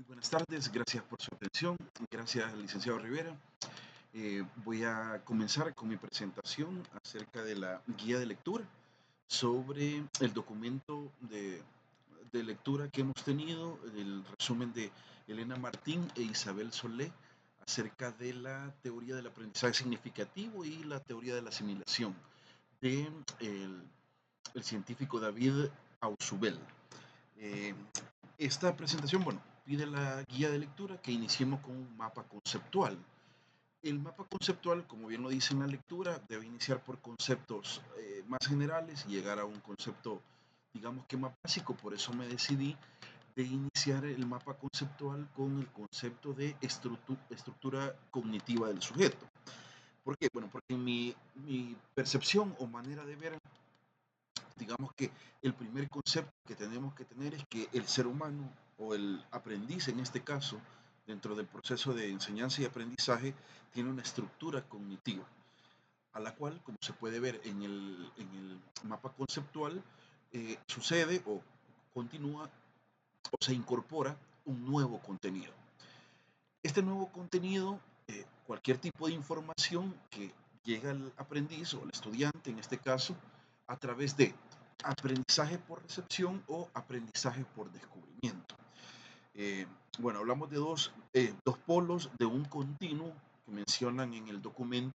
Buenas tardes, gracias por su atención. Gracias, licenciado Rivera. Voy a comenzar con mi presentación acerca de la guía de lectura sobre el documento de lectura que hemos tenido, el resumen de Elena Martín e Isabel Solé acerca de la teoría del aprendizaje significativo y la teoría de la asimilación de el científico David Ausubel. Eh, Esta presentación, bueno, pide la guía de lectura que iniciemos con un mapa conceptual. El mapa conceptual, como bien lo dice en la lectura, debe iniciar por conceptos más generales y llegar a un concepto, digamos que más básico. Por eso me decidí de iniciar el mapa conceptual con el concepto de estructura cognitiva del sujeto. ¿Por qué? Bueno, porque mi percepción o manera de ver, digamos que el primer concepto que tenemos que tener es que el ser humano o el aprendiz en este caso, dentro del proceso de enseñanza y aprendizaje, tiene una estructura cognitiva, a la cual, como se puede ver en el mapa conceptual, sucede o continúa o se incorpora un nuevo contenido. Este nuevo contenido, cualquier tipo de información que llega al aprendiz o al estudiante en este caso, a través de aprendizaje por recepción o aprendizaje por descubrimiento. Eh, bueno, hablamos de dos polos de un continuo que mencionan en el documento,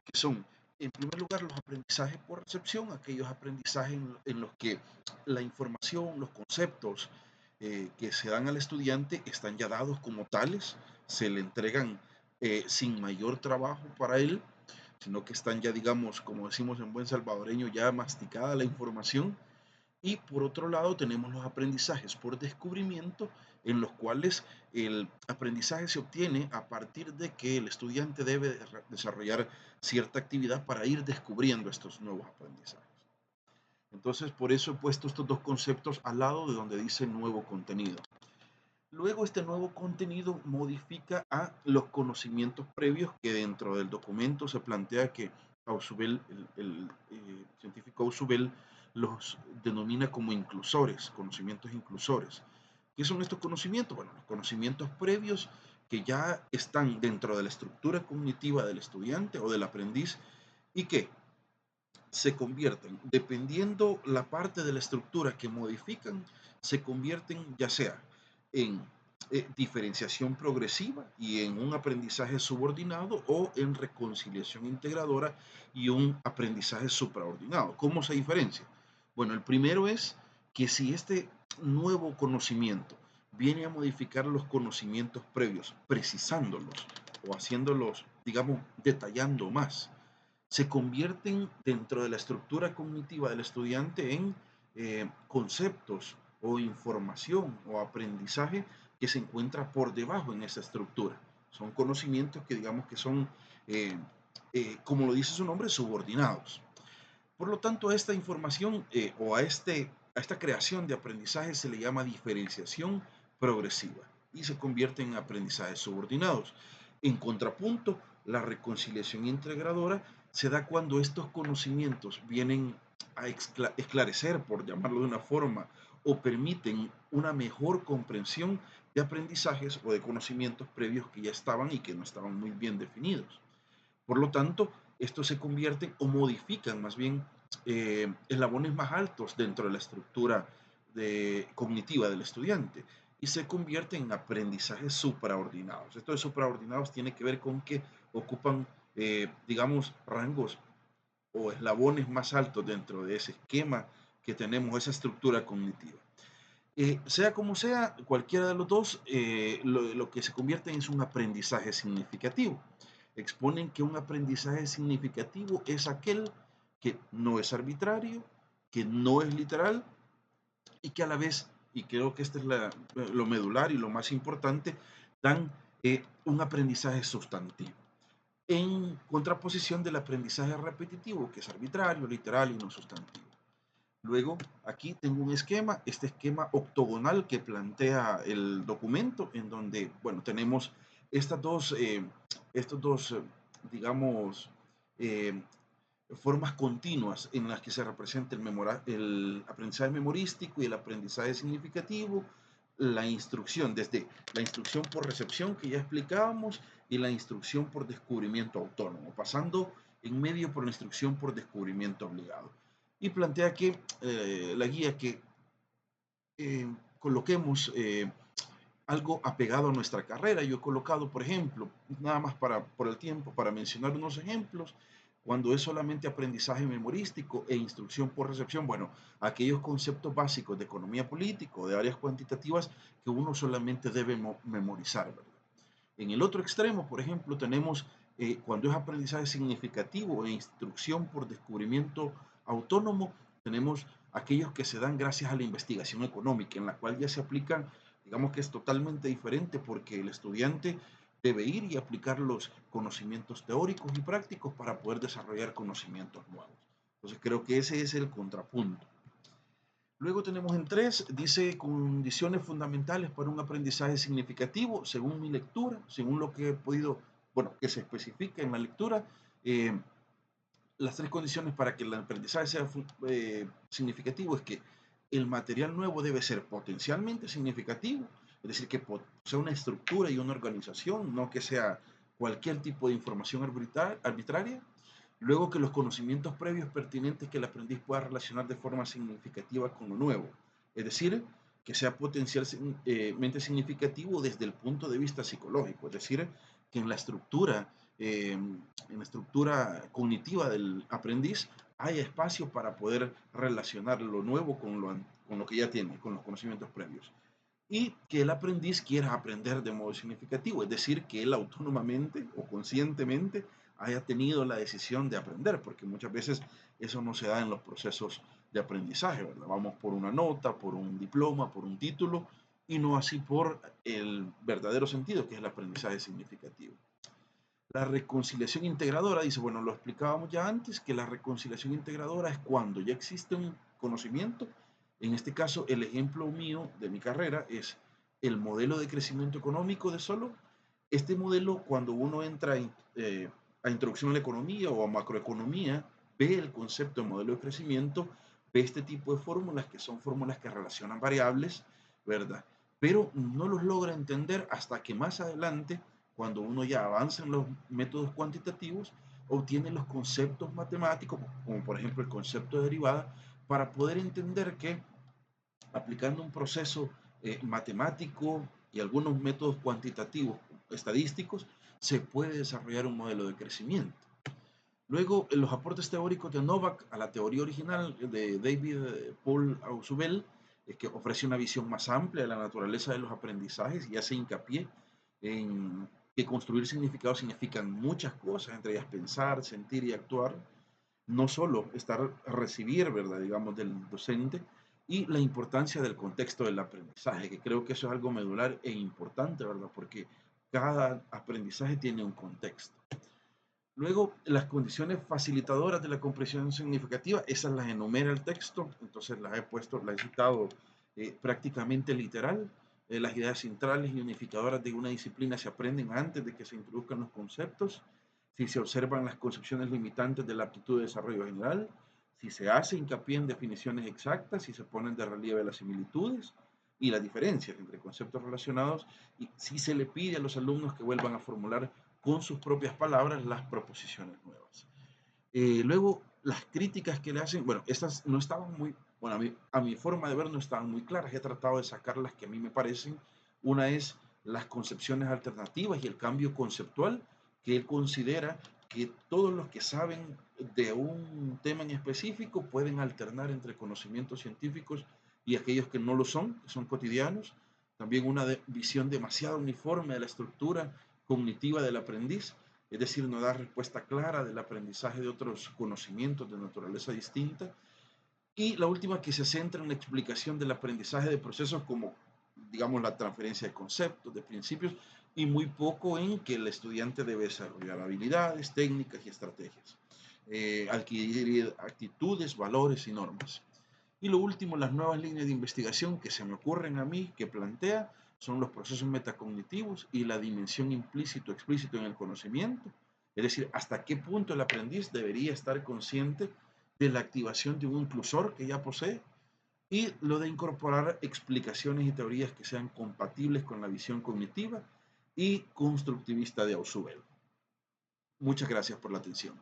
que son, en primer lugar, los aprendizajes por recepción, aquellos aprendizajes en los que la información, los conceptos que se dan al estudiante están ya dados como tales, se le entregan sin mayor trabajo para él, sino que están ya, digamos, como decimos en buen salvadoreño, ya masticada la información. Y por otro lado tenemos los aprendizajes por descubrimiento, en los cuales el aprendizaje se obtiene a partir de que el estudiante debe desarrollar cierta actividad para ir descubriendo estos nuevos aprendizajes. Entonces, por eso he puesto estos dos conceptos al lado de donde dice nuevo contenido. Luego, este nuevo contenido modifica a los conocimientos previos que dentro del documento se plantea que Ausubel, el científico Ausubel, los denomina como inclusores, conocimientos inclusores. ¿Qué son estos conocimientos? Bueno, los conocimientos previos que ya están dentro de la estructura cognitiva del estudiante o del aprendiz y que se convierten, dependiendo la parte de la estructura que modifican, se convierten ya sea en diferenciación progresiva y en un aprendizaje subordinado o en reconciliación integradora y un aprendizaje supraordinado. ¿Cómo se diferencia? Bueno, el primero es que si este nuevo conocimiento viene a modificar los conocimientos previos, precisándolos o haciéndolos, digamos, detallando más, se convierten dentro de la estructura cognitiva del estudiante en conceptos o información o aprendizaje que se encuentra por debajo en esa estructura. Son conocimientos que digamos que son, como lo dice su nombre, subordinados. Por lo tanto, a esta información a esta creación de aprendizaje se le llama diferenciación progresiva y se convierte en aprendizajes subordinados. En contrapunto, la reconciliación integradora se da cuando estos conocimientos vienen a esclarecer, por llamarlo de una forma, o permiten una mejor comprensión de aprendizajes o de conocimientos previos que ya estaban y que no estaban muy bien definidos. Por lo tanto, estos se convierten o modifican más bien eslabones más altos dentro de la estructura cognitiva del estudiante y se convierten en aprendizajes supraordinados. Esto de supraordinados tiene que ver con que ocupan, digamos, rangos o eslabones más altos dentro de ese esquema que tenemos, esa estructura cognitiva. Sea como sea, cualquiera de los dos, lo que se convierte es un aprendizaje significativo. Exponen que un aprendizaje significativo es aquel que no es arbitrario, que no es literal y que a la vez, y creo que este es lo medular y lo más importante, dan un aprendizaje sustantivo. En contraposición del aprendizaje repetitivo, que es arbitrario, literal y no sustantivo. Luego, aquí tengo un esquema, este esquema octogonal que plantea el documento, en donde, bueno, tenemos estos dos digamos, eh, formas continuas en las que se representa el aprendizaje memorístico y el aprendizaje significativo, la instrucción, desde la instrucción por recepción que ya explicábamos y la instrucción por descubrimiento autónomo, pasando en medio por la instrucción por descubrimiento obligado. Y plantea que la guía que coloquemos algo apegado a nuestra carrera. Yo he colocado, por ejemplo, nada más por el tiempo, para mencionar unos ejemplos, cuando es solamente aprendizaje memorístico e instrucción por recepción, bueno, aquellos conceptos básicos de economía política o de áreas cuantitativas que uno solamente debe memorizar, ¿verdad? En el otro extremo, por ejemplo, tenemos cuando es aprendizaje significativo e instrucción por descubrimiento autónomo, tenemos aquellos que se dan gracias a la investigación económica, en la cual ya se aplican, digamos que es totalmente diferente porque el estudiante debe ir y aplicar los conocimientos teóricos y prácticos para poder desarrollar conocimientos nuevos. Entonces creo que ese es el contrapunto. Luego tenemos en 3, dice condiciones fundamentales para un aprendizaje significativo, según mi lectura, según lo que he podido, bueno, que se especifica en la lectura, eh, las 3 condiciones para que el aprendizaje sea significativo es que el material nuevo debe ser potencialmente significativo, es decir, que sea una estructura y una organización, no que sea cualquier tipo de información arbitraria. Luego que los conocimientos previos pertinentes que el aprendiz pueda relacionar de forma significativa con lo nuevo. Es decir, que sea potencialmente significativo desde el punto de vista psicológico. Es decir, que en la estructura cognitiva del aprendiz haya espacio para poder relacionar lo nuevo con lo que ya tiene, con los conocimientos previos. Y que el aprendiz quiera aprender de modo significativo, es decir, que él autónomamente o conscientemente haya tenido la decisión de aprender, porque muchas veces eso no se da en los procesos de aprendizaje, ¿verdad? Vamos por una nota, por un diploma, por un título, y no así por el verdadero sentido, que es el aprendizaje significativo. La reconciliación integradora, dice, bueno, lo explicábamos ya antes, que la reconciliación integradora es cuando ya existe un conocimiento. En este caso, el ejemplo mío de mi carrera es el modelo de crecimiento económico de Solow. Este modelo, cuando uno entra a introducción a la economía o a macroeconomía, ve el concepto de modelo de crecimiento, ve este tipo de fórmulas que son fórmulas que relacionan variables, ¿verdad? Pero no los logra entender hasta que más adelante, cuando uno ya avanza en los métodos cuantitativos, obtiene los conceptos matemáticos, como por ejemplo el concepto de derivada, para poder entender que aplicando un proceso matemático y algunos métodos cuantitativos, estadísticos, se puede desarrollar un modelo de crecimiento. Luego, los aportes teóricos de Novak a la teoría original de David Paul Ausubel, que ofrece una visión más amplia de la naturaleza de los aprendizajes y hace hincapié en que construir significado significan muchas cosas, entre ellas pensar, sentir y actuar, no solo recibir, ¿verdad? Digamos, del docente, y la importancia del contexto del aprendizaje, que creo que eso es algo medular e importante, ¿verdad? Porque cada aprendizaje tiene un contexto. Luego, las condiciones facilitadoras de la comprensión significativa, esas las enumera el texto, entonces las he citado prácticamente literal. Las ideas centrales y unificadoras de una disciplina se aprenden antes de que se introduzcan los conceptos, si se observan las concepciones limitantes de la aptitud de desarrollo general, si se hace hincapié en definiciones exactas, si se ponen de relieve las similitudes y las diferencias entre conceptos relacionados, y si se le pide a los alumnos que vuelvan a formular con sus propias palabras las proposiciones nuevas. Luego, las críticas que le hacen, bueno, estas no estaban muy, bueno, a mi forma de ver no estaban muy claras, he tratado de sacar las que a mí me parecen. Una es las concepciones alternativas y el cambio conceptual, que él considera que todos los que saben de un tema en específico pueden alternar entre conocimientos científicos y aquellos que no lo son, que son cotidianos. También una visión demasiado uniforme de la estructura cognitiva del aprendiz, es decir, no da respuesta clara del aprendizaje de otros conocimientos de naturaleza distinta. Y la última, que se centra en la explicación del aprendizaje de procesos como, digamos, la transferencia de conceptos, de principios, y muy poco en que el estudiante debe desarrollar habilidades, técnicas y estrategias, adquirir actitudes, valores y normas. Y lo último, las nuevas líneas de investigación que se me ocurren a mí, que plantea, son los procesos metacognitivos y la dimensión implícito-explícito en el conocimiento. Es decir, hasta qué punto el aprendiz debería estar consciente de la activación de un inclusor que ya posee, y lo de incorporar explicaciones y teorías que sean compatibles con la visión cognitiva y constructivista de Ausubel. Muchas gracias por la atención.